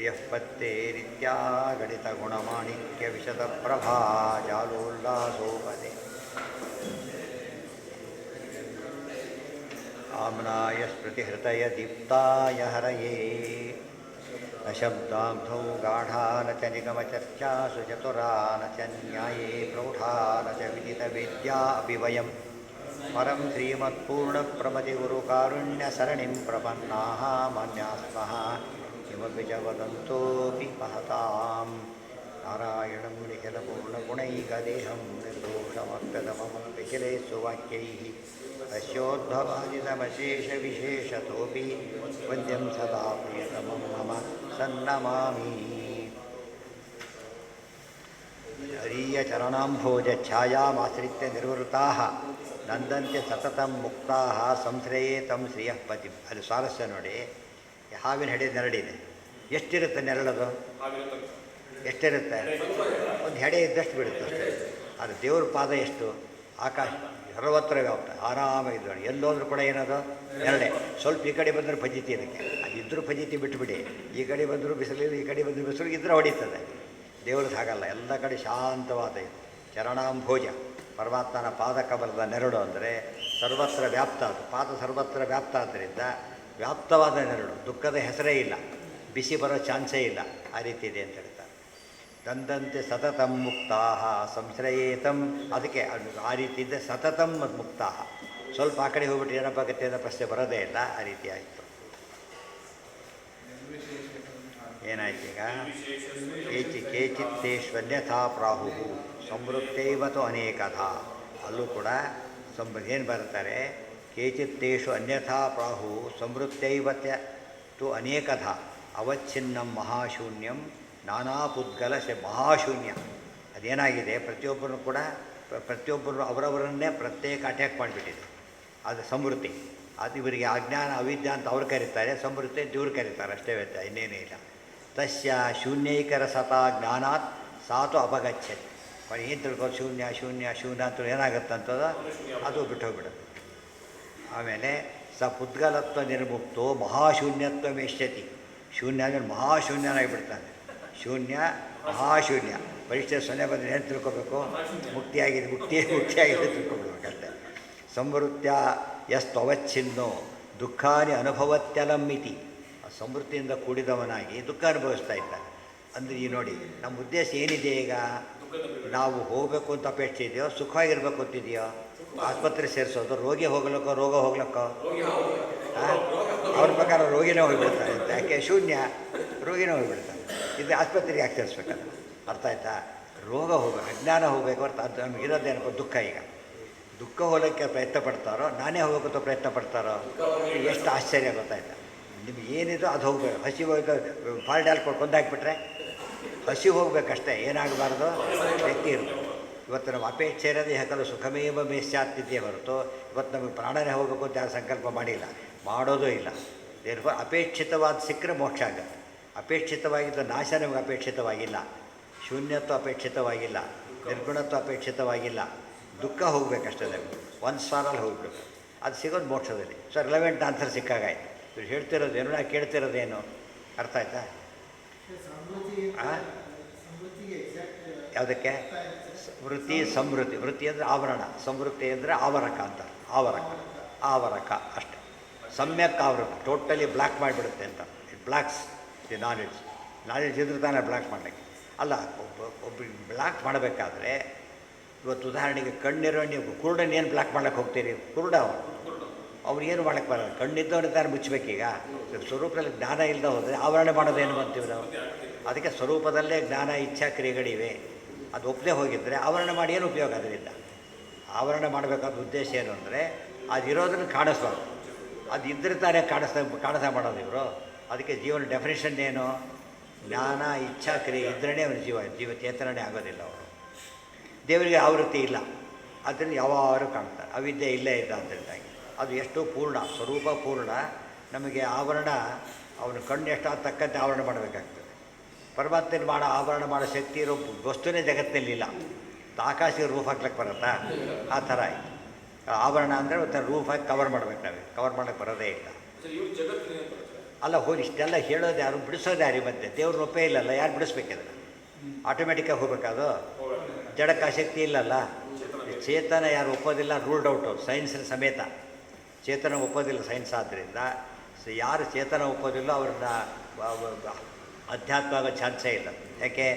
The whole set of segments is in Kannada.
ಯಃ ಪತ್ತೇರಿತ್ಯಾ ಗಣಿತಗುಣಮಾಣಿಕ್ಯವಿಶದಪ್ರಭಾ ಜಾಲೋಲ್ಲಾಸೋಪದೆ ಆಮ್ನಾಯ ಸ್ಮೃತಿಹೃತಯ ದೀಪ್ತಾಯ ಹರಯೇ ನ ಶಬ್ದಾಂಧೌ ಗಾಢಾ ನ ಚ ನಿಗಮಚರ್ಚಾಸು ಚತುರಾ ನ ಚ ನ್ಯಾಯೇ ಪ್ರೌಢಾ ನ ಚ ವಿದಿತವೇದ್ಯಾ ಅಪಿ ವಯಂ ಪರಂ ಶ್ರೀಮತ್ಪೂರ್ಣಪ್ರಮತಿಗುರುಕಾರುಣ್ಯಸರಣಿಂ ಪ್ರಪನ್ನಾಃ ಮಾನ್ಯಾಃ ಸ್ಮಃ किमपि च वदन्तोऽपि महतां नारायणं निखिलपूर्णगुणैकदेहं निर्दोषमप्यतमं विखिलेषु वाक्यैः तस्योद्भवादितमशेषविशेषतोऽपि वन्द्यं सदा प्रियतमं मम सन्नमामि हरीयचरणाम्भोजच्छायामाश्रित्य निर्वृताः नन्दन्त्य सततं मुक्ताः संश्रये तं श्रियः पतिं ಅಲ್ಲಿ ಸ್ವಾರಸ್ಯ ನೋಡಿ ಹಾವಿನ ಹೆಡೆ ನೆರಳಿದೆ ಎಷ್ಟಿರುತ್ತೆ ನೆರಳದು ಎಷ್ಟಿರುತ್ತೆ ಒಂದು ಹೆಡೆ ಇದ್ದಷ್ಟು ಬಿಡುತ್ತೆ ಅಷ್ಟೇ ಅದು ದೇವ್ರ ಪಾದ ಎಷ್ಟು ಆಕಾಶ ಸರ್ವತ್ರ ವ್ಯಾಪ್ತ ಆರಾಮಾಗಿದ್ದು ನೋಡಿ ಎಲ್ಲೋದ್ರೂ ಕೂಡ ಏನದು ನೆರಳೆ ಸ್ವಲ್ಪ ಈ ಕಡೆ ಬಂದರೂ ಫಜಿತಿ ಅದಕ್ಕೆ ಅದಿದ್ದರೂ ಫಜಿತಿ ಬಿಟ್ಟುಬಿಡಿ ಈ ಕಡೆ ಬಂದರೂ ಬಿಸಿಲಿಲ್ಲ ಈ ಕಡೆ ಬಂದರೂ ಬಿಸಿಲು ಇದ್ದರೆ ಹೊಡೀತದೆ ದೇವ್ರದ್ದು ಹಾಗಲ್ಲ ಎಲ್ಲ ಕಡೆ ಶಾಂತವಾದ ಇದು ಚರಣಾಂಭೋಜ ಪರಮಾತ್ಮನ ಪಾದಕಮಲದ ನೆರಳು ಅಂದರೆ ಸರ್ವತ್ರ ವ್ಯಾಪ್ತ ಅದು ಪಾದ ಸರ್ವತ್ರ ವ್ಯಾಪ್ತ ಆದ್ದರಿಂದ ವ್ಯಾಪ್ತವಾದ ನೆರಳು ದುಃಖದ ಹೆಸರೇ ಇಲ್ಲ ಬಿಸಿ ಬರೋ ಚಾನ್ಸೇ ಇಲ್ಲ ಆ ರೀತಿ ಇದೆ ಅಂತ ಹೇಳ್ತಾರೆ ತಂದಂತೆ ಸತತಂ ಮುಕ್ತಾ ಸಂಶ್ರಯೇತಂ ಅದಕ್ಕೆ ಆ ರೀತಿ ಇದ್ದರೆ ಸತತಂ ಮುಕ್ತಾ ಸ್ವಲ್ಪ ಆ ಕಡೆ ಹೋಗ್ಬಿಟ್ಟು ಏನಪ್ಪ ಆಗುತ್ತೆ ಅನ್ನೋ ಪ್ರಶ್ನೆ ಬರೋದೇ ಇಲ್ಲ ಆ ರೀತಿ ಆಯಿತು ಏನಾಯ್ತು ಈಗ ಕೇಚಿತ್ತೇಶ್ವನ್ಯಥಾ ಪ್ರಾಹು ಸಂವೃತ್ತೈವತು ಅನೇಕಥಾ ಅಲ್ಲೂ ಕೂಡ ಏನು ಬರ್ತಾರೆ ಕೇಚಿತ್ತೇಷು ಅನ್ಯಥಾ ಪ್ರಾಹು ಸಂವೃತ್ತೈವತ್ಯ ತು ಅನೇಕಥ ಅವಚ್ಛಿನ್ನಂ ಮಹಾಶೂನ್ಯಂ ನಾನಾಪುದ್ಗಲ ಮಹಾಶೂನ್ಯ ಅದೇನಾಗಿದೆ ಪ್ರತಿಯೊಬ್ಬರು ಅವರವರನ್ನೇ ಪ್ರತ್ಯೇಕ ಅಟ್ಯಾಕ್ ಮಾಡಿಬಿಟ್ಟಿದೆ ಅದು ಸಮೃದ್ಧಿ ಅದು ಇವರಿಗೆ ಅಜ್ಞಾನ ಅವಿದ್ಯಾ ಅಂತ ಅವ್ರು ಕರೀತಾರೆ ಸಮೃದ್ಧಿ ಇವ್ರು ಕರೀತಾರೆ ಅಷ್ಟೇ ವ್ಯತ್ಯಾಸ ಇನ್ನೇನೇ ಇಲ್ಲ ತಸ್ಯ ಶೂನ್ಯೈಕರ ಸತಾ ಜ್ಞಾನಾತ್ ಸಾತು ಅಪಗಚ್ಚತಿ ಏನು ತಿಳ್ಕೊಂಡು ಶೂನ್ಯ ಶೂನ್ಯ ಶೂನ್ಯ ಅಂತ ಏನಾಗುತ್ತಂತದ ಅದು ಬಿಟ್ಟು ಹೋಗ್ಬಿಡುತ್ತೆ ಆಮೇಲೆ ಸ ಪುದ್ಗಲತ್ವ ನಿರ್ಮುಕ್ತೋ ಮಹಾಶೂನ್ಯತ್ವ ಮೇಷ್ಯತಿ ಶೂನ್ಯ ಅಂದರೆ ಮಹಾಶೂನ್ಯನಾಗಿಬಿಡ್ತಾನೆ ಶೂನ್ಯ ಮಹಾಶೂನ್ಯ ಪರೀಕ್ಷೆ ಸೊನ್ನೆ ಬಂದರೆ ಏನು ತಿಳ್ಕೊಬೇಕು ಮುಕ್ತಿಯಾಗಿದೆ ಮುಕ್ತಿಯಾಗಿದೆ ತಿಳ್ಕೊಬಿಡ್ಬೇಕಷ್ಟೆ ಸಂವೃತ್ಯ ಯಸ್ತವಚ್ಛಿನ್ನೋ ದುಃಖಾನಿ ಅನುಭವತ್ಯಲಂ ಇತಿ ಸಮೃದ್ಧಿಯಿಂದ ಕೂಡಿದವನಾಗಿ ದುಃಖ ಅನುಭವಿಸ್ತಾ ಇದ್ದಾನೆ ಅಂದರೆ ಈ ನೋಡಿ ನಮ್ಮ ಉದ್ದೇಶ ಏನಿದೆ ಈಗ ನಾವು ಹೋಗಬೇಕು ಅಂತ ಅಪೇಕ್ಷೆ ಇದೆಯೋ ಸುಖವಾಗಿರ್ಬೇಕು ಅಂತಿದೆಯೋ ಆಸ್ಪತ್ರೆ ಸೇರಿಸೋದು ರೋಗಿ ಹೋಗ್ಲಿಕ್ಕೋ ರೋಗ ಹೋಗ್ಲಿಕ್ಕೋ ಅವ್ರ ಪ್ರಕಾರ ರೋಗಿನೇ ಹೋಗಿಬಿಡ್ತಾರೆ ಅಂತ ಯಾಕೆ ಶೂನ್ಯ ರೋಗಿನೇ ಹೋಗಿಬಿಡ್ತಾರೆ ಇದು ಆಸ್ಪತ್ರೆಗೆ ಯಾಕೆ ಸೇರಿಸ್ಬೇಕಲ್ಲ ಅರ್ಥ ಆಯ್ತಾ ರೋಗ ಹೋಗಬೇಕು ಅಜ್ಞಾನ ಹೋಗಬೇಕು ಅರ್ಥ ಅದು ನಮಗಿರೋದೇನಪ್ಪ ದುಃಖ ಈಗ ದುಃಖ ಹೋಗಲಿಕ್ಕೆ ಪ್ರಯತ್ನ ಪಡ್ತಾರೋ ನಾನೇ ಹೋಗೋಕ್ಕಂತ ಪ್ರಯತ್ನ ಪಡ್ತಾರೋ ಎಷ್ಟು ಆಶ್ಚರ್ಯ ಗೊತ್ತಾಯ್ತಾ ನಿಮ್ಗೆ ಏನಿದೋ ಅದು ಹೋಗ್ಬೇಕು ಹಸಿ ಹೋಗಿ ಫಾಲ್ಟ್ ಕೊಂದಾಕ್ಬಿಟ್ರೆ ಹಸಿ ಹೋಗ್ಬೇಕಷ್ಟೇ ಏನಾಗಬಾರ್ದು ವ್ಯಕ್ತಿ ಇರಬೇಕು ಇವತ್ತು ನಮ್ಮ ಅಪೇಕ್ಷೆ ಇರೋದೇ ಯಾಕಂದ್ರೆ ಸುಖಮೇವ ಮೇಷ್ಯಾತಿದ್ಯೇ ಹೊರತು ಇವತ್ತು ನಮಗೆ ಪ್ರಾಣನೇ ಹೋಗಬೇಕು ಅಂತ ಯಾರು ಸಂಕಲ್ಪ ಮಾಡಿಲ್ಲ ಮಾಡೋದೂ ಇಲ್ಲ ದೇರ್ಫೋರ್ ಅಪೇಕ್ಷಿತವಾದ ಸಿಕ್ಕರೆ ಮೋಕ್ಷ ಆಗುತ್ತೆ ಅಪೇಕ್ಷಿತವಾಗಿದ್ದ ನಾಶ ನಮಗೆ ಅಪೇಕ್ಷಿತವಾಗಿಲ್ಲ ಶೂನ್ಯತ್ವ ಅಪೇಕ್ಷಿತವಾಗಿಲ್ಲ ನಿರ್ಗುಣತ್ವ ಅಪೇಕ್ಷಿತವಾಗಿಲ್ಲ ದುಃಖ ಹೋಗಬೇಕಷ್ಟೇ ನಮಗೆ ಒಂದು ಸ್ವಾರಲ್ಲಿ ಹೋಗ್ಬೇಕು ಅದು ಸಿಗೋದು ಮೋಕ್ಷದಲ್ಲಿ ಸೊ ರಿಲೆವೆಂಟ್ ಆನ್ಸರ್ ಸಿಕ್ಕಾಗಾಯ್ತು ಇವ್ರು ಹೇಳ್ತಿರೋದೇನು ನಾ ಕೇಳ್ತಿರೋದೇನು ಅರ್ಥ ಆಯ್ತಾ ಯಾವುದಕ್ಕೆ ವೃತ್ತಿ ಸಮೃದ್ಧಿ ವೃತ್ತಿ ಅಂದರೆ ಆವರಣ ಸಮೃದ್ಧಿ ಅಂದರೆ ಆವರಕ ಅಂತ ಆವರಕ ಅಷ್ಟೆ ಸಮ್ಯಕ್ ಆವರಕ ಟೋಟಲಿ ಬ್ಲ್ಯಾಕ್ ಮಾಡಿಬಿಡುತ್ತೆ ಅಂತ ಇಟ್ ಬ್ಲ್ಯಾಕ್ಸ್ ದಿ ನಾಲೆಡ್ಜ್ ಇದ್ರೆ ತಾನೇ ಬ್ಲ್ಯಾಕ್ ಮಾಡಲಿಕ್ಕೆ ಅಲ್ಲ ಒಬ್ಬರಿಗೆ ಬ್ಲ್ಯಾಕ್ ಮಾಡಬೇಕಾದ್ರೆ ಇವತ್ತು ಉದಾಹರಣೆಗೆ ಕಣ್ಣಿರೋ ನೀವು ಕುರುಡನ್ನೇನು ಬ್ಲ್ಯಾಕ್ ಮಾಡ್ಲಿಕ್ಕೆ ಹೋಗ್ತೀರಿ ಕುರುಡ ಅವ್ರಿಗೇನು ಮಾಡಕ್ಕೆ ಬರೋದು ಕಣ್ಣಿದ್ದವನು ತಾನು ಮುಚ್ಚಬೇಕೀಗ ಸ್ವರೂಪದಲ್ಲಿ ಜ್ಞಾನ ಇಲ್ಲದೆ ಹೋದರೆ ಆವರಣೆ ಮಾಡೋದೇನು ಅಂತೀವಿ ನಾವು ಅದಕ್ಕೆ ಸ್ವರೂಪದಲ್ಲೇ ಜ್ಞಾನ ಇಚ್ಛಾ ಕ್ರಿಯೆಗಳಿವೆ ಅದು ಒಪ್ಪದೆ ಹೋಗಿದ್ದರೆ ಆವರಣ ಮಾಡಿ ಏನು ಉಪಯೋಗ ಅದರಿಂದ ಆವರಣ ಮಾಡಬೇಕಾದ ಉದ್ದೇಶ ಏನು ಅಂದರೆ ಅದಿರೋದನ್ನು ಕಾಣಿಸ್ಬಾರ್ದು ಅದು ಇದ್ದರೆ ತಾನೇ ಕಾಣಿಸ್ತಾ ಮಾಡೋದು ಇವರು ಅದಕ್ಕೆ ಜೀವನ ಡೆಫಿನೇಷನ್ ಏನು ಜ್ಞಾನ ಇಚ್ಛಾ ಕ್ರಿಯೆ ಇದ್ರೇ ಅವನ ಜೀವ ಚೇತನನೇ ಆಗೋದಿಲ್ಲ ಅವರು ದೇವರಿಗೆ ಆವೃತ್ತಿ ಇಲ್ಲ ಅದರಿಂದ ಯಾವಾರು ಕಾಣ್ತಾರೆ ಅವಿದ್ಯೆ ಇಲ್ಲೇ ಇಲ್ಲ ಅಂತೇಳಿದಾಗಿ ಅದು ಎಷ್ಟು ಪೂರ್ಣ ಸ್ವರೂಪ ಪೂರ್ಣ ನಮಗೆ ಆವರಣ ಅವನ ಕಣ್ಣು ಎಷ್ಟು ತಕ್ಕಂತೆ ಆವರಣ ಮಾಡಬೇಕಾಗ್ತದೆ ಪರಮಾತ್ಮನ ಮಾಡೋ ಆವರಣ ಮಾಡೋ ಶಕ್ತಿ ಇರೋ ವಸ್ತುನೇ ಜಗತ್ತಿನಲ್ಲಿಲ್ಲ ಆಕಾಶಕ್ಕೆ ರೂಫ್ ಹಾಕ್ಲಿಕ್ಕೆ ಬರುತ್ತಾ ಆ ಥರ ಆಯಿತು ಆವರಣ ಅಂದರೆ ಒಂದು ರೂಫ್ ಹಾಕಿ ಕವರ್ ಮಾಡ್ಬೇಕು ನಾವೇ ಕವರ್ ಮಾಡೋಕ್ಕೆ ಬರೋದೇ ಇಲ್ಲ ಅಲ್ಲ ಹೋಗಿ ಇಷ್ಟೆಲ್ಲ ಹೇಳೋದು ಯಾರು, ಬಿಡಿಸೋದು ಯಾರು? ಮತ್ತೆ ದೇವ್ರ ಒಪ್ಪೇ ಇಲ್ಲಲ್ಲ, ಯಾರು ಬಿಡಿಸ್ಬೇಕದನ್ನು? ಆಟೋಮೆಟಿಕ್ಕಾಗಿ ಹೋಗ್ಬೇಕದು. ಜಡಕ್ಕೆ ಆಸಕ್ತಿ ಇಲ್ಲಲ್ಲ. ಚೇತನ ಯಾರು ಒಪ್ಪೋದಿಲ್ಲ, ರೂಲ್ಡ್ ಔಟು ಸೈನ್ಸಿನ ಸಮೇತ. ಚೇತನ ಒಪ್ಪೋದಿಲ್ಲ ಸೈನ್ಸ್. ಆದ್ದರಿಂದ ಯಾರು ಚೇತನ ಒಪ್ಪೋದಿಲ್ಲೋ ಅವ್ರನ್ನ ಅಧ್ಯಾತ್ಮ ಆಗೋ ಚಾನ್ಸೇ ಇಲ್ಲ. ಯಾಕೆ?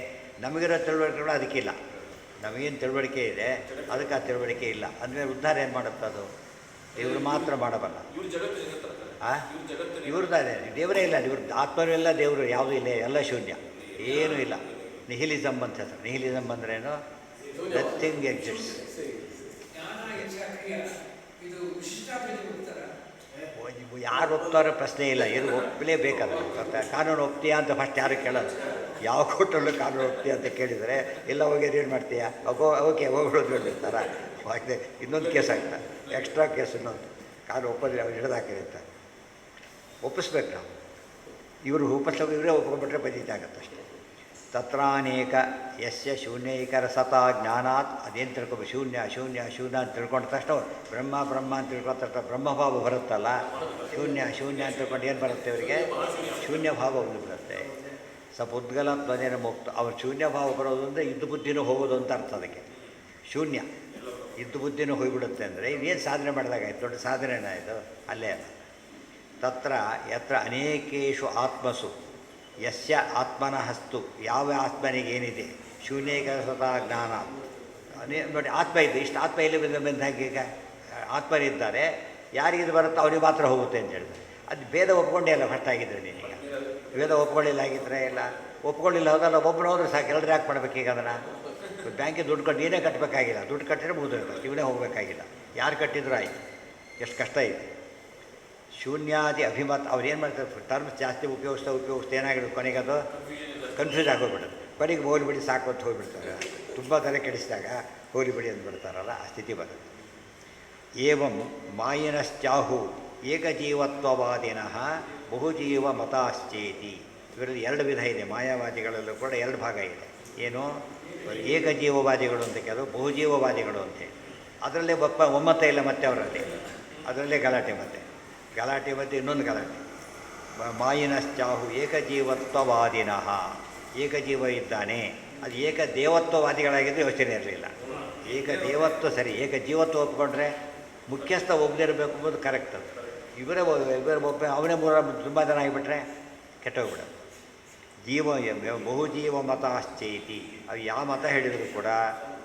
ನಮಗಿರೋ ತಿಳುವಳಿಕೆಗಳು ಅದಕ್ಕಿಲ್ಲ. ನಮಗೇನು ತಿಳುವಳಿಕೆ ಇದೆ ಅದಕ್ಕೆ ಆ ತಿಳುವಳಿಕೆ ಇಲ್ಲ. ಅಂದರೆ ಉದ್ಧಾರ ಏನು ಮಾಡುತ್ತೆ ಅದು? ಇವರು ಮಾತ್ರ ಮಾಡಬಲ್ಲ. ಇವ್ರದ್ದೇ ದೇವರೇ ಇಲ್ಲ, ಇವ್ರದ್ದು ಆತ್ಮನೂ ಇಲ್ಲ, ದೇವರು ಯಾವುದೂ ಇಲ್ಲ, ಎಲ್ಲ ಶೂನ್ಯ, ಏನೂ ಇಲ್ಲ. ನಿಹಿಲಿಸಮ್ ಅಂತ ಹೆಸರು. ನಿಹಿಲಿಸಮ್ ಅಂದ್ರೇನು? Nothing exists. ಯಾರು ಒಪ್ತಾರೋ ಪ್ರಶ್ನೆ ಇಲ್ಲ, ಏನು ಒಪ್ಪಲೇಬೇಕಾದ್ರೆ ಗೊತ್ತಾ? ಕಾನೂನು ಒಪ್ತೀಯಾ ಅಂತ ಫಸ್ಟ್ ಯಾರು ಕೇಳೋದು? ಯಾವ ಕೋರ್ಟಲ್ಲೂ ಕಾನೂನು ಒಪ್ತೀಯ ಅಂತ ಕೇಳಿದರೆ ಎಲ್ಲ ಹೋಗಿ ಏನು ಮಾಡ್ತೀಯಾ? ಓಕೆ ಹೋಗ್ಬಿಡೋದು ಹೇಳ್ತಾರೆ. ಹಾಕಿದೆ ಇನ್ನೊಂದು ಕೇಸ್ ಆಗ್ತದೆ, ಎಕ್ಸ್ಟ್ರಾ ಕೇಸ್ ಇನ್ನೊಂದು. ಕಾನೂನು ಒಪ್ಪೋದ್ರೆ ಅವ್ರು ಹಿಡಿದಾಕಿರುತ್ತೆ. ಒಪ್ಪಿಸ್ಬೇಕು ನಾವು. ಇವರು ಒಪ್ಪಿಸ್ಬೇಕು, ಇವರೇ ಒಪ್ಕೊಂಡ್ಬಿಟ್ರೆ ಬದೀತಿ ಆಗುತ್ತೆ ಅಷ್ಟೇ. ತತ್ರಾನೇಕ ಯಸ್ಯ ಶೂನ್ಯೈಕರ ಸತ ಜ್ಞಾನಾತ್. ಅದೇನು ತಿಳ್ಕೊಬೇಕು? ಶೂನ್ಯ ಶೂನ್ಯ ಶೂನ್ಯ ಅಂತ ತಿಳ್ಕೊಂಡ ತಕ್ಷಣ ಬ್ರಹ್ಮ ಬ್ರಹ್ಮ ಅಂತ ತಿಳ್ಕೊಂಡ ತಕ್ಷಣ ಬ್ರಹ್ಮಭಾವ ಬರುತ್ತಲ್ಲ. ಶೂನ್ಯ ಶೂನ್ಯ ಅಂತ ತಿಳ್ಕೊಂಡು ಏನು ಬರುತ್ತೆ ಅವರಿಗೆ? ಶೂನ್ಯ ಭಾವ ಒಂದು ಬರುತ್ತೆ. ಉದ್ಗಲ ಧ್ವನಿಯನ್ನು ಮುಕ್ತ. ಅವ್ರು ಶೂನ್ಯ ಭಾವ ಬರೋದು ಅಂದರೆ ಇದ್ದು ಬುದ್ಧಿನೂ ಹೋಗೋದು ಅಂತ ಅರ್ಥ. ಅದಕ್ಕೆ ಶೂನ್ಯ ಇದ್ದು ಬುದ್ಧಿನೂ ಹೋಗಿಬಿಡುತ್ತೆ ಅಂದರೆ ಇನ್ನೇನು ಸಾಧನೆ ಮಾಡಿದಾಗಾಯ್ತು? ದೊಡ್ಡ ಸಾಧನೆನ ಇದು? ಅಲ್ಲೇ ಅಲ್ಲ. ತತ್ರ ಯತ್ರ ಅನೇಕೇಶು ಆತ್ಮಸು ಯಸ್ಯ ಆತ್ಮನಃ ಹಸ್ತು. ಯಾವ ಆತ್ಮನಿಗೆ ಏನಿದೆ? ಶೂನ್ಯೈಕ ಸ್ವತಃ ಜ್ಞಾನ. ನೋಡಿ, ಆತ್ಮ ಇದೆ, ಇಷ್ಟು ಆತ್ಮ ಎಲ್ಲಿ ಬಂದಾಗ ಈಗ ಆತ್ಮರಿದ್ದಾರೆ, ಯಾರಿಗಿದು ಬರುತ್ತೋ ಅವ್ರಿಗೆ ಮಾತ್ರ ಹೋಗುತ್ತೆ ಅಂತ ಹೇಳಿದ್ರೆ ಅದು ಭೇದ ಒಪ್ಕೊಂಡೇ ಇಲ್ಲ. ಫಸ್ಟ್ ಆಗಿದ್ರೆ ನೀನೀಗ ಭೇದ ಒಪ್ಕೊಳ್ಳಿಲ್ಲ ಆಗಿದ್ರೆ ಇಲ್ಲ, ಒಪ್ಕೊಳ್ಳಿಲ್ಲ. ಹೌದಲ್ಲ, ಒಬ್ಬನು ಹೋದ್ರೆ ಸಾಕು, ಎಲ್ಲರೂ ಯಾಕೆ ಮಾಡ್ಬೇಕೀಗ ಅದನ್ನು? ಬ್ಯಾಂಕಿಗೆ ದುಡ್ಡು ಕಟ್ಟಿ ನೀನೇ ಕಟ್ಟಬೇಕಾಗಿಲ್ಲ, ದುಡ್ಡು ಕಟ್ಟಿದ್ರೆ ಮುಗಿದೋಯ್ತು, ಇವನೇ ಹೋಗಬೇಕಾಗಿಲ್ಲ. ಯಾರು ಕಟ್ಟಿದ್ರು ಆಯಿತು. ಎಷ್ಟು ಕಷ್ಟ ಇದೆ. ಶೂನ್ಯಾದಿ ಅಭಿಮತ. ಅವ್ರು ಏನು ಮಾಡ್ತಾರೆ? ಟರ್ಮ್ಸ್ ಜಾಸ್ತಿ ಉಪಯೋಗಿಸ್ತಾ ಏನಾಗಿರೋದು ಕೊನೆಗೆ ಅದು ಕನ್ಫ್ಯೂಸ್ ಆಗೋಗ್ಬಿಡೋದು. ಕೊನೆಗೆ ಹೋಲಿಬಿಡಿ ಸಾಕು ಅಂತ ಹೋಗಿಬಿಡ್ತಾರೆ. ತುಂಬ ತಲೆ ಕೆಡಿಸಿದಾಗ ಹೋಲಿಬಿಡಿ ಅಂದ್ಬಿಡ್ತಾರಲ್ಲ, ಆ ಸ್ಥಿತಿ ಬರುತ್ತೆ. ಏವಂ ಮಾಯಿನಶ್ಚಾಹು ಏಕಜೀವತ್ವವಾದಿನಃ ಬಹುಜೀವ ಮತಾಶ್ಚೇತಿ. ಇವರಲ್ಲಿ ಎರಡು ವಿಧ ಇದೆ. ಮಾಯಾವಾದಿಗಳಲ್ಲೂ ಕೂಡ ಎರಡು ಭಾಗ ಇದೆ. ಏನು? ಏಕಜೀವವಾದಿಗಳು ಅಂತ ಕೆಲವು, ಬಹುಜೀವವಾದಿಗಳು ಅಂತೇಳಿ. ಅದರಲ್ಲೇ ಒಮ್ಮತ ಇಲ್ಲ ಮತ್ತೆ ಅವರಲ್ಲಿ. ಅದರಲ್ಲೇ ಗಲಾಟೆ ಮತ್ತೆ ಇನ್ನೊಂದು ಗಲಾಟೆ. ಮಾಯಿನಶ್ಚಾಹು ಏಕಜೀವತ್ವವಾದಿನಃ. ಏಕಜೀವ ಇದ್ದಾನೆ, ಅದು ಏಕದೇವತ್ವವಾದಿಗಳಾಗಿದ್ದರೆ ಯೋಚನೆ ಇರಲಿಲ್ಲ. ಏಕದೇವತ್ವ ಸರಿ, ಏಕಜೀವತ್ವ ಒಪ್ಕೊಂಡ್ರೆ ಮುಖ್ಯಸ್ಥ ಒಬ್ಬನಿರಬೇಕು ಎಂಬುದು ಕರೆಕ್ಟ್. ಅದು ಇವರೇ ಒಬ್ಬ ಅವನೇ ತುಂಬ ಜನ ಆಗಿಬಿಟ್ರೆ ಕೆಟ್ಟೋಗ್ಬಿಡೋದು. ಬಹುಜೀವ ಮತಾಶ್ಚೈತಿ. ಅವು ಯಾವ ಮತ ಹೇಳಿದರೂ ಕೂಡ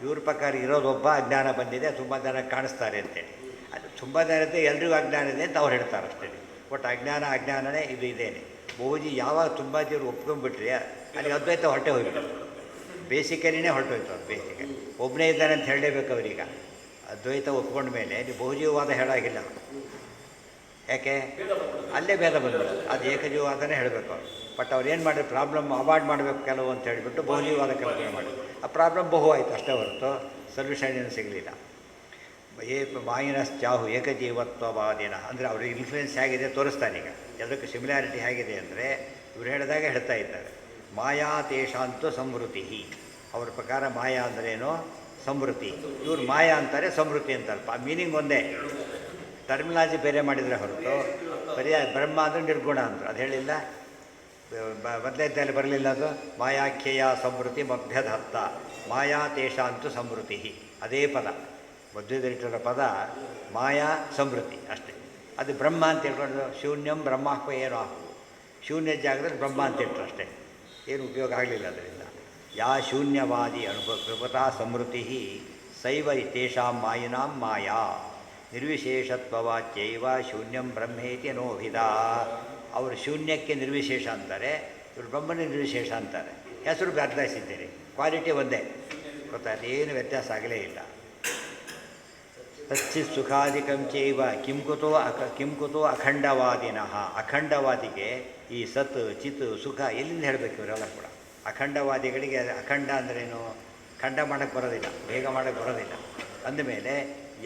ಇವ್ರ ಪ್ರಕಾರ ಇರೋದೊಬ್ಬ ಅಜ್ಞಾನ ಬಂದಿದೆ, ತುಂಬ ಜನ ಕಾಣಿಸ್ತಾರೆ ಅಂತೇಳಿ. ಅದು ತುಂಬ ಜನ ಇರುತ್ತೆ, ಎಲ್ರಿಗೂ ಅಜ್ಞಾನ ಇದೆ ಅಂತ ಅವ್ರು ಹೇಳ್ತಾರೆ ಅಷ್ಟೇ. ಒಟ್ಟು ಅಜ್ಞಾನನೇ ಇದು ಇದೇನೆ. ಬಹುಜಿ ಯಾವಾಗ ತುಂಬ ಜೀವರು ಒಪ್ಕೊಂಡ್ಬಿಟ್ರೆ ಅಲ್ಲಿ ಅದ್ವೈತ ಹೊರಟೆ ಹೋಗ್ಬಿಟ್ಟು ಬೇಸಿಕಲಿನೇ ಹೊರಟೋಯ್ತು. ಅದು ಬೇಸಿಕಲಿ ಒಬ್ಬನೇ ಇದ್ದಾನೆ ಅಂತ ಹೇಳಲೇಬೇಕು ಅವರೀಗ. ಅದ್ವೈತ ಒಪ್ಕೊಂಡ ಮೇಲೆ ನೀವು ಬಹುಜೀವವಾದ ಹೇಳಾಗಿಲ್ಲ. ಯಾಕೆ? ಅಲ್ಲೇ ಭೇದ ಬಂದರು. ಅದು ಏಕಜೀವವಾದನೇ ಹೇಳಬೇಕು ಅವರು. ಬಟ್ ಅವ್ರು ಏನು ಮಾಡಿದ್ರು? ಪ್ರಾಬ್ಲಮ್ ಅವಾಯ್ಡ್ ಮಾಡಬೇಕು ಕೆಲವು ಅಂತ ಹೇಳಿಬಿಟ್ಟು ಬಹುಜೀವವಾದ ಕಲ್ಪನೆ ಮಾಡಿದ್ರು. ಆ ಪ್ರಾಬ್ಲಮ್ ಬಹು ಆಯಿತು ಅಷ್ಟೇ ಹೊರತು ಸೊಲ್ಯೂಷನ್ ಏನು ಸಿಗಲಿಲ್ಲ. ಮಾಯಿನಶ್ಚಾಹು ಏಕಜೀವತ್ವವಾದಿನ ಅಂದರೆ ಅವ್ರಿಗೆ ಇನ್ಫ್ಲೂಯೆನ್ಸ್ ಹೇಗಿದೆ ತೋರಿಸ್ತಾನೆ. ಈಗ ಎಲ್ಲದಕ್ಕೂ ಸಿಮಿಲಾರಿಟಿ ಹೇಗಿದೆ ಅಂದರೆ ಇವ್ರು ಹೇಳಿದಾಗ ಹೇಳ್ತಾ ಇದ್ದಾರೆ. ಮಾಯಾ ತೇಷಾಂತು ಸಂವೃತಿ. ಅವ್ರ ಪ್ರಕಾರ ಮಾಯಾ ಅಂದ್ರೇನು? ಸಂವೃತಿ. ಇವ್ರು ಮಾಯಾ ಅಂತಾರೆ, ಸಂವೃತಿ ಅಂತಾರೆ. ಮೀನಿಂಗ್ ಒಂದೇ, ಟರ್ಮಿನಾಲಜಿ ಬೇರೆ ಮಾಡಿದರೆ ಹೊರತು ಪರ್ಯಾಯ. ಬ್ರಹ್ಮ ಅಂದರೆ ನಿರ್ಗುಣ ಅಂದರು, ಅದು ಹೇಳಿಲ್ಲ. ಮೊದಲನೇದಲ್ಲಿ ಬರಲಿಲ್ಲ ಅದು. ಮಾಯಾಖ್ಯೆಯ ಸಂವೃತಿ ಮಭ್ಯದತ್ತ ಮಾಯಾ ತೇಷಾಂತು ಸಂವೃತಿ. ಅದೇ ಪದ ಮಧ್ಯದಲ್ಲಿಟ್ಟಿರೋ ಪದ ಮಾಯಾ ಸಂವೃತಿ ಅಷ್ಟೇ. ಅದು ಬ್ರಹ್ಮ ಅಂತ ಹೇಳ್ಕೊಂಡು ಶೂನ್ಯಂ ಬ್ರಹ್ಮಾಹ್ವ ಏನು ಆಹು. ಶೂನ್ಯ ಜಾಗದಲ್ಲಿ ಬ್ರಹ್ಮ ಅಂತ ಇಟ್ಟರು ಅಷ್ಟೇ, ಏನು ಉಪಯೋಗ ಆಗಲಿಲ್ಲ ಅದರಿಂದ. ಯಾ ಶೂನ್ಯವಾದಿ ಕೃಪತಾ ಸಂವೃತಿ ಸೈವ ತೇಷಾಂ ಮಾಯಿನಾಂ ಮಾಯಾ ನಿರ್ವಿಶೇಷತ್ವವಾಚ್ಯೈವ ಶೂನ್ಯಂ ಬ್ರಹ್ಮೇತಿ ನೋಭಿದ. ಅವರು ಶೂನ್ಯಕ್ಕೆ ನಿರ್ವಿಶೇಷ ಅಂತಾರೆ, ಇವರು ಬ್ರಹ್ಮನೇ ನಿರ್ವಿಶೇಷ ಅಂತಾರೆ. ಹೆಸರು ಬದಲಾಯಿಸಿದ್ದೀರಿ, ಕ್ವಾಲಿಟಿ ಒಂದೇ. ಗೊತ್ತಾಯ್ತು, ಏನು ವ್ಯತ್ಯಾಸ ಆಗಲೇ ಇಲ್ಲ. ತಚ್ಚಿತ್ ಸುಖಾಧಿಕಂ ಚೈವ ಕಿಂಕುತೋ ಅಖಂಡವಾದಿನಃ. ಅಖಂಡವಾದಿಗೆ ಈ ಸತ್ ಚಿತ್ ಸುಖ ಎಲ್ಲಿಂದ ಹೇಳಬೇಕು? ಇವರೆಲ್ಲ ಕೂಡ ಅಖಂಡವಾದಿಗಳಿಗೆ. ಅಖಂಡ ಅಂದ್ರೇನು? ಖಂಡ ಮಾಡೋಕ್ಕೆ ಬರೋದಿಲ್ಲ, ಬೇಗ ಮಾಡೋಕ್ಕೆ ಬರೋದಿಲ್ಲ. ಅಂದಮೇಲೆ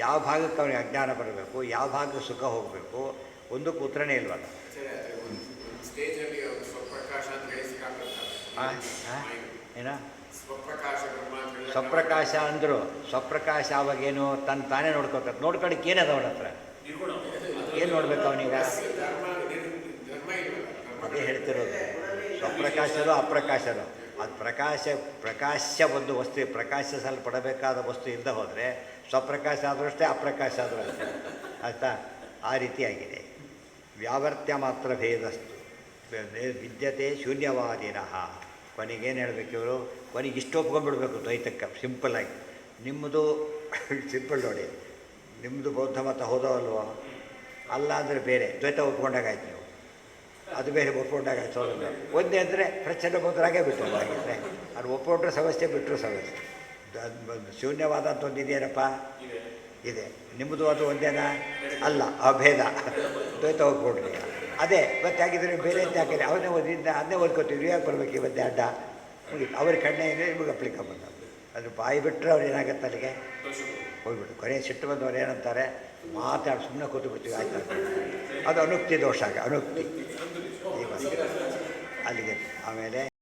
ಯಾವ ಭಾಗಕ್ಕೆ ಅವನಿಗೆ ಅಜ್ಞಾನ ಬರಬೇಕು, ಯಾವ ಭಾಗಕ್ಕೆ ಸುಖ ಹೋಗಬೇಕು, ಒಂದಕ್ಕೂ ಉತ್ತರನೇ ಇಲ್ವಲ್ಲ. ಏನ ಸ್ವಪ್ರಕಾಶ ಅಂದರು. ಸ್ವಪ್ರಕಾಶ ಅವಾಗೇನು? ತಾನೇ ನೋಡ್ಕೋತಾರೆ. ನೋಡ್ಕೊಳಕ್ಕೆ ಏನದ ಅವನ ಹತ್ರ? ಏನು ನೋಡ್ಬೇಕು ಅವನೀಗ? ಅದೇ ಹೇಳ್ತಿರೋದು. ಸ್ವಪ್ರಕಾಶರು ಅಪ್ರಕಾಶರು. ಅದು ಪ್ರಕಾಶ ಒಂದು ವಸ್ತು, ಪ್ರಕಾಶಿಸಲ್ಪಡಬೇಕಾದ ವಸ್ತು ಇಲ್ಲದೆ ಹೋದರೆ ಸ್ವಪ್ರಕಾಶ ಆದರೂ ಅಷ್ಟೇ, ಅಪ್ರಕಾಶ ಆದರೂ ಅಷ್ಟೇ. ಆಯಿತಾ? ಆ ರೀತಿಯಾಗಿದೆ. ವ್ಯಾವರ್ತ್ಯ ಮಾತ್ರ ಭೇದಸ್ತು ವಿದ್ಯತೆ ಶೂನ್ಯವಾದಿನಃ. ಕೊನೆಗೇನು ಹೇಳಬೇಕು ಇವರು? ಕೊನೆಗೆ ಇಷ್ಟು ಒಪ್ಕೊಂಡ್ಬಿಡ್ಬೇಕು ದ್ವೈತಕ್ಕೆ ಸಿಂಪಲ್ಲಾಗಿ. ನಿಮ್ಮದು ಸಿಂಪಲ್ ನೋಡಿ, ನಿಮ್ಮದು ಬೌದ್ಧ ಮತ ಹೌದೋ ಅಲ್ವೋ? ಅಲ್ಲ ಅಂದರೆ ಬೇರೆ ದ್ವೈತ ಒಪ್ಕೊಂಡಾಗಾಯ್ತು ನೀವು, ಅದು ಬೇರೆ ಒಪ್ಕೊಂಡಾಗಾಯ್ತು. ಹೌದಲ್ಲ? ಒಂದೇ ಅಂದರೆ ಪ್ರಚಂಡ ಬೌದ್ಧರಾಗೇ ಬಿಟ್ಟಲ್ಲ. ಆಗಿದ್ದರೆ ಅದು ಒಪ್ಕೊಂಡ್ರೆ ಸಮಸ್ಯೆ, ಬಿಟ್ಟರು ಸಮಸ್ಯೆ. ಶೂನ್ಯವಾದ ಅಂತ ಒಂದು ಇದೆಯೇನಪ್ಪ? ಇದೆ. ನಿಮ್ಮದು ಅದು ಒಂದೇನಾ? ಅಲ್ಲ, ಅಭೇದ. ದ್ವೈತ ಒಪ್ಕೊಂಡ್ರಿ. ಅದೇ ಮತ್ತೆ ಆಗಿದ್ರೆ ಬೇರೆ ಅಂತ ಹಾಕಿದ್ರೆ ಅವನ್ನೇ ಓದಿದ್ದ ಅದನ್ನೇ ಓದ್ಕೊತೀವಿ. ಯಾಕೆ ಬರ್ಬೇಕು ಇವತ್ತೇ ಅಡ್ಡ ಮುಗೀತು. ಅವ್ರ ಕಣ್ಣೇ ಇದೆ, ನಿಮಗೆ ಅಪ್ಲಿಕ ಬಂದ. ಅದು ಬಾಯಿ ಬಿಟ್ಟರೆ ಅವ್ರು ಏನಾಗುತ್ತೆ ಅಲ್ಲಿಗೆ ಹೋಗ್ಬಿಟ್ಟು ಕೊನೆ ಸಿಟ್ಟು ಬಂದವ್ರು ಏನಂತಾರೆ, ಮಾತಾಡಿ ಸುಮ್ಮನೆ ಕೂತು ಬಿಡ್ತೀವಿ ಆಯ್ತು. ಅದು ಅನುಕ್ತಿ ದೋಷ. ಅನುಕ್ತಿ ಈಗ ಅಲ್ಲಿಗೆ. ಆಮೇಲೆ